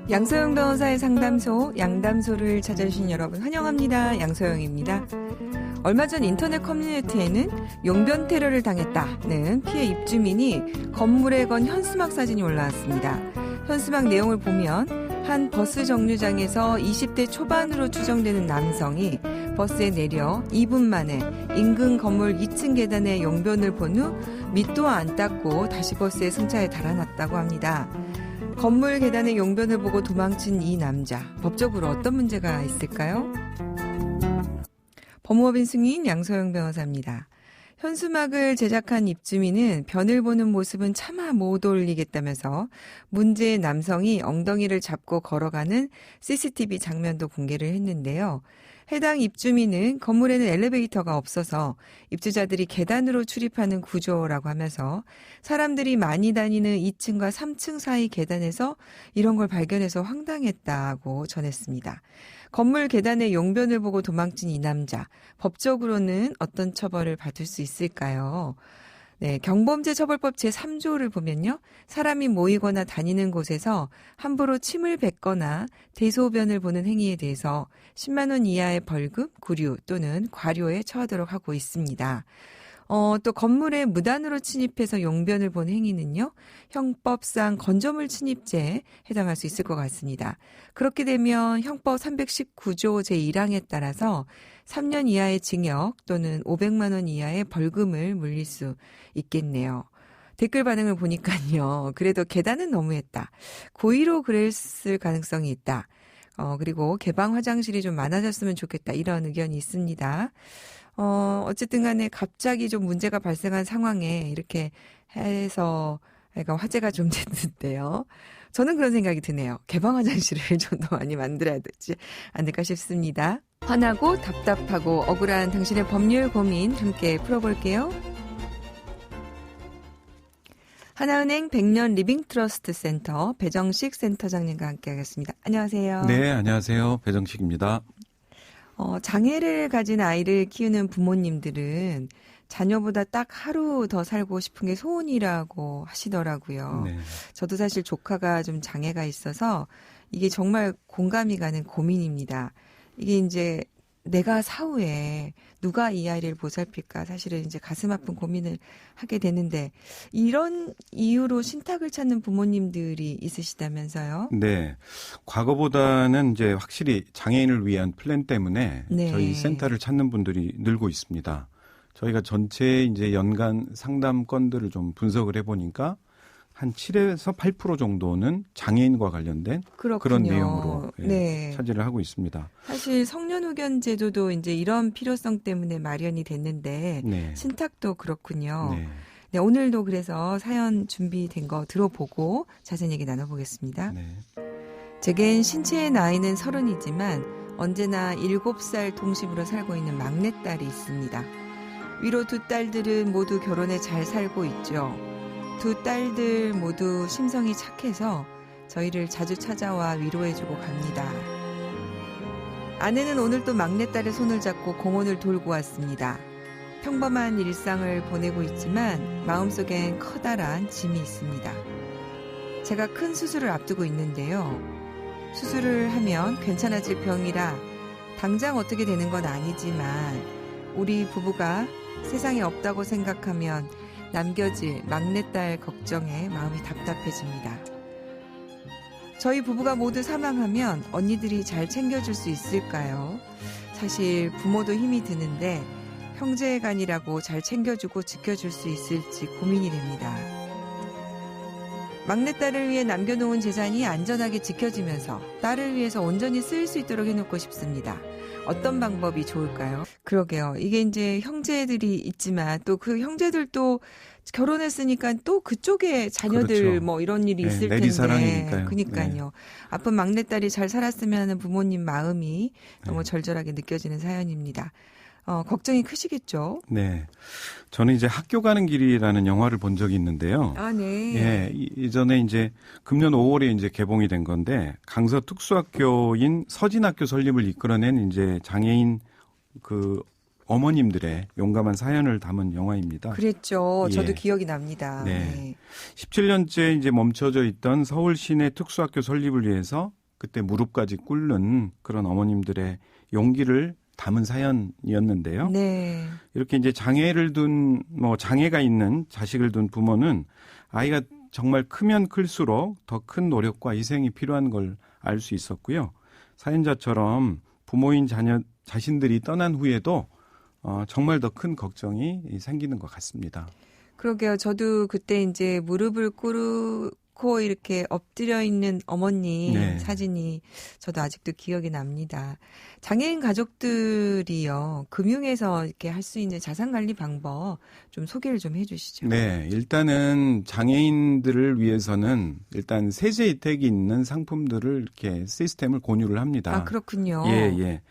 양소영 변호사의 상담소, 양담소를 찾아주신 여러분 환영합니다. 양소영입니다. 얼마 전 인터넷 커뮤니티에는 용변 테러를 당했다는 피해 입주민이 건물에 건 현수막 사진이 올라왔습니다. 현수막 내용을 보면 한 버스 정류장에서 20대 초반으로 추정되는 남성이 버스에 내려 2분 만에 인근 건물 2층 계단에 용변을 본 후 밑도 안 닦고 다시 버스에 승차해 달아났다고 합니다. 건물 계단에 용변을 보고 도망친 이 남자, 법적으로 어떤 문제가 있을까요? 법무법인 승인 양소영 변호사입니다. 현수막을 제작한 입주민은 변을 보는 모습은 차마 못 올리겠다면서 문제의 남성이 엉덩이를 잡고 걸어가는 CCTV 장면도 공개를 했는데요. 해당 입주민은 건물에는 엘리베이터가 없어서 입주자들이 계단으로 출입하는 구조라고 하면서 사람들이 많이 다니는 2층과 3층 사이 계단에서 이런 걸 발견해서 황당했다고 전했습니다. 건물 계단에 용변을 보고 도망친 이 남자, 법적으로는 어떤 처벌을 받을 수 있을까요? 네, 경범죄처벌법 제3조를 보면요. 사람이 모이거나 다니는 곳에서 함부로 침을 뱉거나 대소변을 보는 행위에 대해서 10만 원 이하의 벌금, 구류 또는 과료에 처하도록 하고 있습니다. 또 건물에 무단으로 침입해서 용변을 본 행위는요. 형법상 건조물 침입죄에 해당할 수 있을 것 같습니다. 그렇게 되면 형법 319조 제1항에 따라서 3년 이하의 징역 또는 500만 원 이하의 벌금을 물릴 수 있겠네요. 댓글 반응을 보니까요. 그래도 계단은 너무했다. 고의로 그랬을 가능성이 있다. 그리고 개방 화장실이 좀 많아졌으면 좋겠다. 이런 의견이 있습니다. 어쨌든 간에 갑자기 좀 문제가 발생한 상황에 이렇게 해서 화제가 좀 됐는데요. 저는 그런 생각이 드네요. 개방 화장실을 좀 더 많이 만들어야 되지 않을까 싶습니다. 화나고 답답하고 억울한 당신의 법률 고민 함께 풀어볼게요. 하나은행 100년 리빙트러스트 센터 배정식 센터장님과 함께하겠습니다. 안녕하세요. 네, 안녕하세요. 배정식입니다. 장애를 가진 아이를 키우는 부모님들은 자녀보다 딱 하루 더 살고 싶은 게 소원이라고 하시더라고요. 네. 저도 사실 조카가 좀 장애가 있어서 이게 정말 공감이 가는 고민입니다. 이게 이제 내가 사후에 누가 이 아이를 보살필까 사실은 이제 가슴 아픈 고민을 하게 되는데 이런 이유로 신탁을 찾는 부모님들이 있으시다면서요? 네. 과거보다는 이제 확실히 장애인을 위한 플랜 때문에 네. 저희 센터를 찾는 분들이 늘고 있습니다. 저희가 전체 이제 연간 상담 건들을 좀 분석을 해보니까 한 7에서 8% 정도는 장애인과 관련된 그렇군요. 그런 내용으로 네. 차지를 하고 있습니다. 사실 성년후견 제도도 이제 이런 필요성 때문에 마련이 됐는데 네. 신탁도 그렇군요. 네. 네, 오늘도 그래서 사연 준비된 거 들어보고 자세히 얘기 나눠보겠습니다. 네. 제겐 신체의 나이는 30이지만 언제나 7살 동심으로 살고 있는 막내딸이 있습니다. 위로 두 딸들은 모두 결혼해 잘 살고 있죠. 두 딸들 모두 심성이 착해서 저희를 자주 찾아와 위로해주고 갑니다. 아내는 오늘 또 막내딸의 손을 잡고 공원을 돌고 왔습니다. 평범한 일상을 보내고 있지만 마음속엔 커다란 짐이 있습니다. 제가 큰 수술을 앞두고 있는데요. 수술을 하면 괜찮아질 병이라 당장 어떻게 되는 건 아니지만 우리 부부가 세상에 없다고 생각하면 남겨질 막내딸 걱정에 마음이 답답해집니다. 저희 부부가 모두 사망하면 언니들이 잘 챙겨줄 수 있을까요? 사실 부모도 힘이 드는데 형제간이라고 잘 챙겨주고 지켜줄 수 있을지 고민이 됩니다. 막내딸을 위해 남겨놓은 재산이 안전하게 지켜지면서 딸을 위해서 온전히 쓰일 수 있도록 해놓고 싶습니다. 어떤 방법이 좋을까요? 그러게요. 이게 이제 형제들이 있지만 또 그 형제들도 결혼했으니까 또 그쪽에 자녀들 그렇죠. 뭐 이런 일이 네, 있을 텐데. 내리사랑이니까요. 그러니까요. 네. 아픈 막내딸이 잘 살았으면 하는 부모님 마음이 너무 절절하게 느껴지는 사연입니다. 걱정이 크시겠죠? 네. 저는 이제 학교 가는 길이라는 영화를 본 적이 있는데요. 아, 네. 예, 이전에 이제 금년 5월에 이제 개봉이 된 건데 강서 특수학교인 서진학교 설립을 이끌어낸 이제 장애인 그 어머님들의 용감한 사연을 담은 영화입니다. 그랬죠. 예. 저도 기억이 납니다. 네. 17년째 이제 멈춰져 있던 서울 시내 특수학교 설립을 위해서 그때 무릎까지 꿇는 그런 어머님들의 용기를 담은 사연이었는데요. 네. 이렇게 이제 장애가 있는 자식을 둔 부모는 아이가 정말 크면 클수록 더 큰 노력과 희생이 필요한 걸 알 수 있었고요. 사연자처럼 부모인 자신들이 떠난 후에도 정말 더 큰 걱정이 생기는 것 같습니다. 그러게요. 저도 그때 이제 무릎을 꿇고 이렇게 엎드려 있는 어머니 네. 사진이 저도 아직도 기억이 납니다. 장애인 가족들이요. 금융에서 이렇게 할 수 있는 자산 관리 방법 좀 소개를 좀 해주시죠. 네, 일단은 장애인들을 위해서는 일단 세제 혜택이 있는 상품들을 이렇게 시스템을 공유를 합니다. 아, 그렇군요. 예.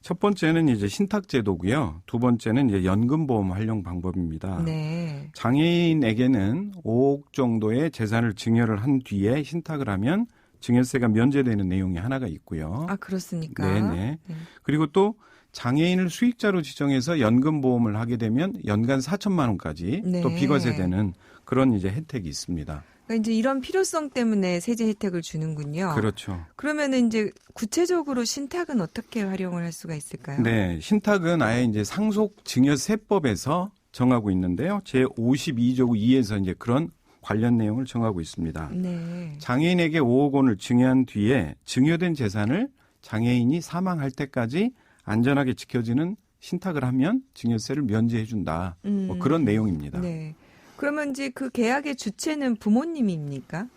첫 번째는 이제 신탁제도고요. 두 번째는 이제 연금보험 활용 방법입니다. 네. 장애인에게는 5억 정도의 재산을 증여를 한 뒤에 신탁을 하면 증여세가 면제되는 내용이 하나가 있고요. 아, 그렇습니까? 네네. 그리고 또 장애인을 수익자로 지정해서 연금보험을 하게 되면 연간 4천만 원까지 네. 또 비과세되는 그런 이제 혜택이 있습니다. 그러니까 이제 이런 필요성 때문에 세제 혜택을 주는군요. 그렇죠. 그러면은 이제 구체적으로 신탁은 어떻게 활용을 할 수가 있을까요? 네, 신탁은 아예 이제 상속증여세법에서 정하고 있는데요. 제 52조 2에서 이제 그런 관련 내용을 정하고 있습니다. 네. 장애인에게 5억 원을 증여한 뒤에 증여된 재산을 장애인이 사망할 때까지 안전하게 지켜지는 신탁을 하면 증여세를 면제해 준다. 뭐 그런 내용입니다. 네. 그러면 이제 그 계약의 주체는 부모님입니까?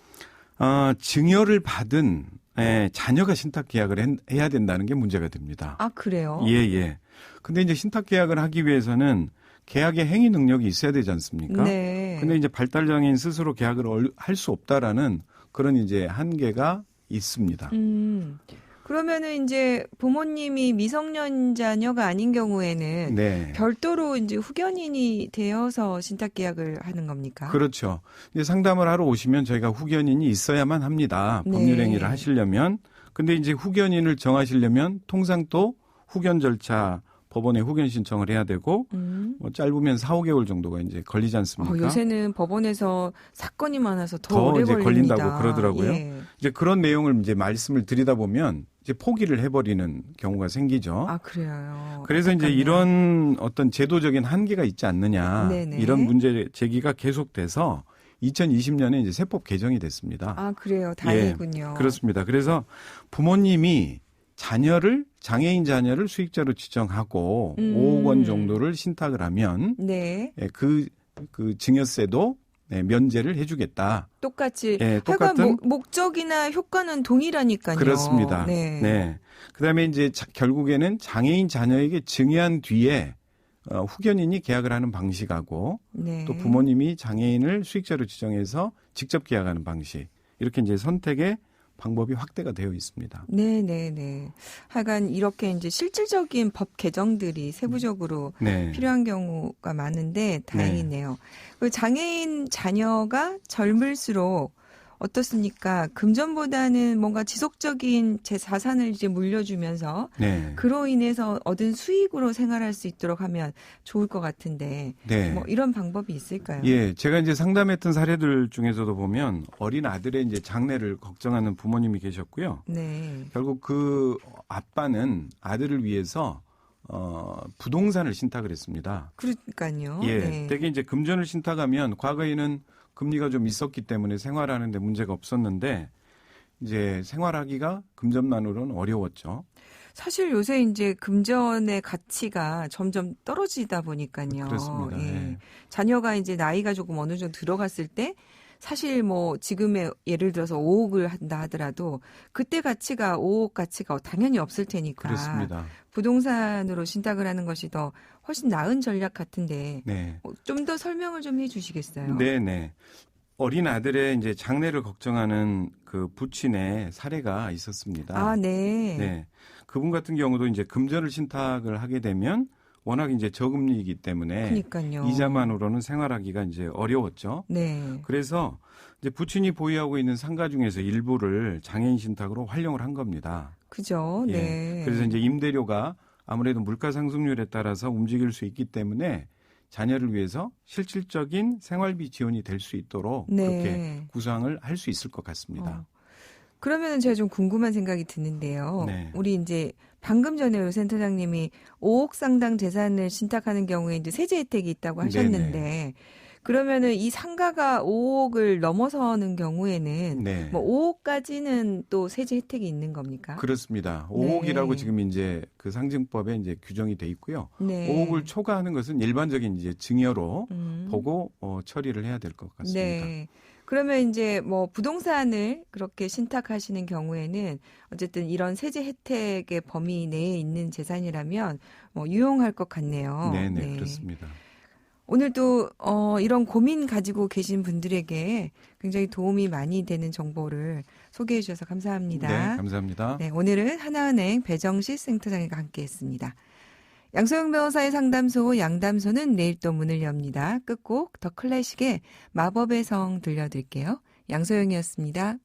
증여를 받은 자녀가 신탁 계약을 해야 된다는 게 문제가 됩니다. 아, 그래요? 예. 근데 이제 신탁 계약을 하기 위해서는 계약의 행위 능력이 있어야 되지 않습니까? 네. 근데 이제 발달장애인 스스로 계약을 할 수 없다라는 그런 이제 한계가 있습니다. 그러면은 이제 부모님이 미성년 자녀가 아닌 경우에는 네. 별도로 이제 후견인이 되어서 신탁 계약을 하는 겁니까? 그렇죠. 이제 상담을 하러 오시면 저희가 후견인이 있어야만 합니다. 네. 법률 행위를 하시려면. 근데 이제 후견인을 정하시려면 통상 또 후견 절차 법원에 후견 신청을 해야 되고 뭐 짧으면 4, 5개월 정도가 이제 걸리지 않습니까? 요새는 법원에서 사건이 많아서 더 오래 이제 걸립니다. 걸린다고 그러더라고요. 예. 이제 그런 내용을 이제 말씀을 드리다 보면 이제 포기를 해버리는 경우가 생기죠. 아, 그래요. 그래서 이제 안타깝네요. 이런 어떤 제도적인 한계가 있지 않느냐 네네. 이런 문제 제기가 계속돼서 2020년에 이제 세법 개정이 됐습니다. 아, 그래요. 다행이군요. 그렇습니다. 그래서 부모님이 장애인 자녀를 수익자로 지정하고 5억 원 정도를 신탁을 하면 네. 그 증여세도 면제를 해주겠다. 똑같이. 똑같은 하여간 목적이나 효과는 동일하니까요. 그렇습니다. 네. 그다음에 이제 결국에는 장애인 자녀에게 증여한 뒤에 후견인이 계약을 하는 방식하고 네. 또 부모님이 장애인을 수익자로 지정해서 직접 계약하는 방식 이렇게 이제 선택의 방법이 확대가 되어 있습니다. 네. 하여간 이렇게 이제 실질적인 법 개정들이 세부적으로 필요한 경우가 많은데 다행이네요. 그 장애인 자녀가 젊을수록 어떻습니까? 금전보다는 뭔가 지속적인 제 자산을 이제 물려주면서 그로 인해서 얻은 수익으로 생활할 수 있도록 하면 좋을 것 같은데 뭐 이런 방법이 있을까요? 예, 제가 이제 상담했던 사례들 중에서도 보면 어린 아들의 이제 장래를 걱정하는 부모님이 계셨고요. 네. 결국 그 아빠는 아들을 위해서 부동산을 신탁을 했습니다. 그러니까요. 예, 되게 이제 금전을 신탁하면 과거에는 금리가 좀 있었기 때문에 생활하는데 문제가 없었는데 이제 생활하기가 금전만으로는 어려웠죠. 사실 요새 이제 금전의 가치가 점점 떨어지다 보니까요. 그렇습니다. 예. 자녀가 이제 나이가 조금 어느 정도 들어갔을 때 사실 뭐 지금의 예를 들어서 5억을 한다 하더라도 그때 가치가 5억 가치가 당연히 없을 테니까 그렇습니다. 부동산으로 신탁을 하는 것이 더 훨씬 나은 전략 같은데 좀 더 설명을 좀 해주시겠어요? 네. 어린 아들의 이제 장래를 걱정하는 그 부친의 사례가 있었습니다. 아, 네. 그분 같은 경우도 이제 금전을 신탁을 하게 되면 워낙 이제 저금리이기 때문에 그러니까요. 이자만으로는 생활하기가 이제 어려웠죠. 네. 그래서 이제 부친이 보유하고 있는 상가 중에서 일부를 장애인 신탁으로 활용을 한 겁니다. 그죠. 네. 그래서 이제 임대료가 아무래도 물가 상승률에 따라서 움직일 수 있기 때문에 자녀를 위해서 실질적인 생활비 지원이 될 수 있도록 그렇게 구상을 할 수 있을 것 같습니다. 그러면은 제가 좀 궁금한 생각이 드는데요. 네. 우리 이제 방금 전에 우리 센터장님이 5억 상당 재산을 신탁하는 경우에 이제 세제 혜택이 있다고 하셨는데 네네. 그러면은 이 상가가 5억을 넘어서는 경우에는 네. 뭐 5억까지는 또 세제 혜택이 있는 겁니까? 그렇습니다. 네. 5억이라고 지금 이제 그 상증법에 이제 규정이 돼 있고요. 네. 5억을 초과하는 것은 일반적인 이제 증여로 보고 처리를 해야 될 것 같습니다. 네. 그러면 이제 뭐 부동산을 그렇게 신탁하시는 경우에는 어쨌든 이런 세제 혜택의 범위 내에 있는 재산이라면 뭐 유용할 것 같네요. 네네, 그렇습니다. 오늘도 이런 고민 가지고 계신 분들에게 굉장히 도움이 많이 되는 정보를 소개해 주셔서 감사합니다. 네, 감사합니다. 네, 오늘은 하나은행 배정식 센터장님과 함께했습니다. 양소영 변호사의 상담소 양담소는 내일 또 문을 엽니다. 끝곡 더 클래식의 마법의 성 들려드릴게요. 양소영이었습니다.